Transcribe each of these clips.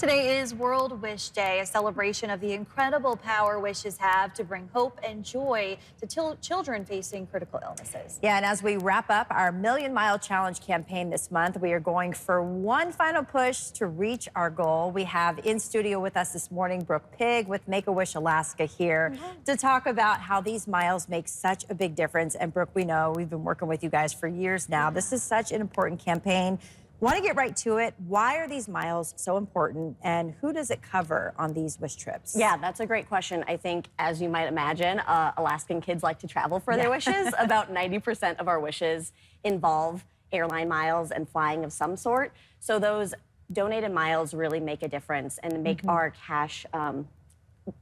Today is World Wish Day, a celebration of the incredible power wishes have to bring hope and joy to children facing critical illnesses. Yeah, and as we wrap up our Million Mile Challenge campaign this month, we are going for one final push to reach our goal. We have in studio with us this morning Brooke Pigg with Make-A-Wish Alaska here to talk about how these miles make such a big difference. And Brooke, we know we've been working with you guys for years now. This is such an important campaign. Want to get right to it. Why are these miles so important, and who does it cover on these wish trips? Yeah, that's a great question. I think, as you might imagine, Alaskan kids like to travel for their wishes. About 90% of our wishes involve airline miles and flying of some sort. So those donated miles really make a difference and make our cash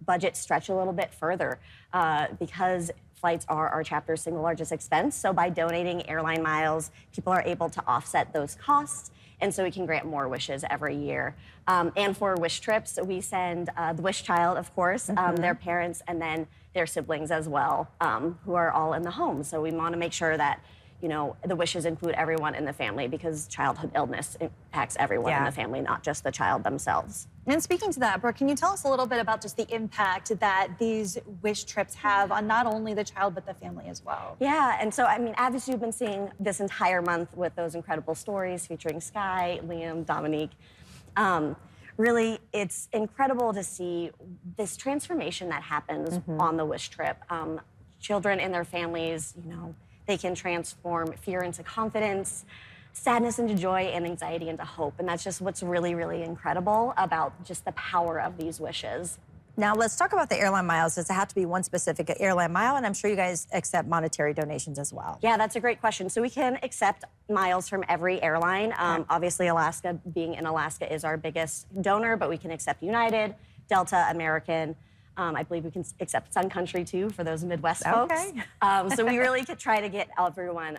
budget stretch a little bit further because flights are our chapter's single largest expense. So by donating airline miles, people are able to offset those costs, and so we can grant more wishes every year. And for wish trips, we send the wish child, of course, their parents, and then their siblings as well, who are all in the home. So we want to make sure that, you know, the wishes include everyone in the family because childhood illness impacts everyone in the family, not just the child themselves. And speaking to that, Brooke, can you tell us a little bit about just the impact that these wish trips have on not only the child but the family as well? Yeah, and so, I mean, obviously you've been seeing this entire month with those incredible stories featuring Sky, Liam, Dominique. Really, it's incredible to see this transformation that happens on the wish trip. Children and their families, you know, they can transform fear into confidence, sadness into joy, and anxiety into hope. And that's just what's really, really incredible about just the power of these wishes. Now, let's talk about the airline miles. Does it have to be one specific airline mile? And I'm sure you guys accept monetary donations as well. Yeah, that's a great question. So we can accept miles from every airline. Obviously, Alaska, being in Alaska, is our biggest donor, but we can accept United, Delta, American. I believe we can accept Sun Country, too, for those Midwest folks. So we really could try to get everyone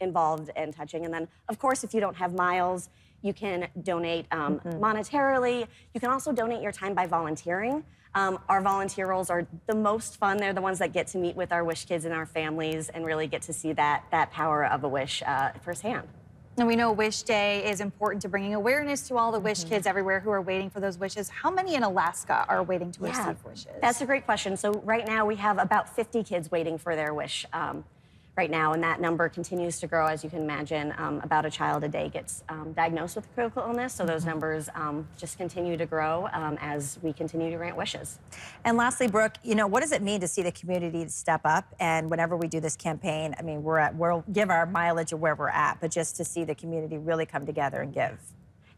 involved and touching. And then, of course, if you don't have miles, you can donate monetarily. You can also donate your time by volunteering. Our volunteer roles are the most fun. They're the ones that get to meet with our wish kids and our families and really get to see that power of a wish firsthand. And we know Wish Day is important to bringing awareness to all the wish kids everywhere who are waiting for those wishes. How many in Alaska are waiting to receive wishes? That's a great question. So right now we have about 50 kids waiting for their wish right now, and that number continues to grow. As you can imagine, about a child a day gets diagnosed with a critical illness, so those numbers just continue to grow as we continue to grant wishes. And lastly, Brooke, you know, what does it mean to see the community step up? And whenever we do this campaign, I mean, we'll give our mileage of where we're at, but just to see the community really come together and give.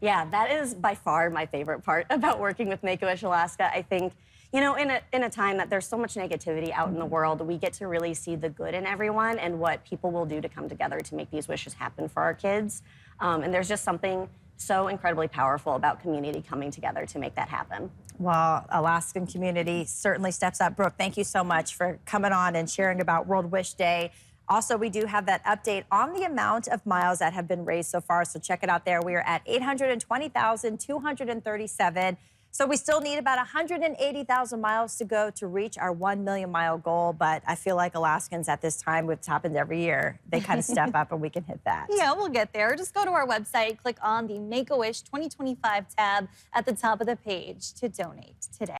Yeah, that is by far my favorite part about working with Make-A-Wish Alaska. I think, you know, in a time that there's so much negativity out in the world, we get to really see the good in everyone and what people will do to come together to make these wishes happen for our kids. And there's just something so incredibly powerful about community coming together to make that happen. Well, Alaskan community certainly steps up. Brooke, thank you so much for coming on and sharing about World Wish Day. Also, we do have that update on the amount of miles that have been raised so far, so check it out there. We are at 820,237. So we still need about 180,000 miles to go to reach our 1 million mile goal. But I feel like Alaskans at this time, which happens every year, they kind of step up and we can hit that. Yeah, we'll get there. Just go to our website, click on the Make-A-Wish 2025 tab at the top of the page to donate today.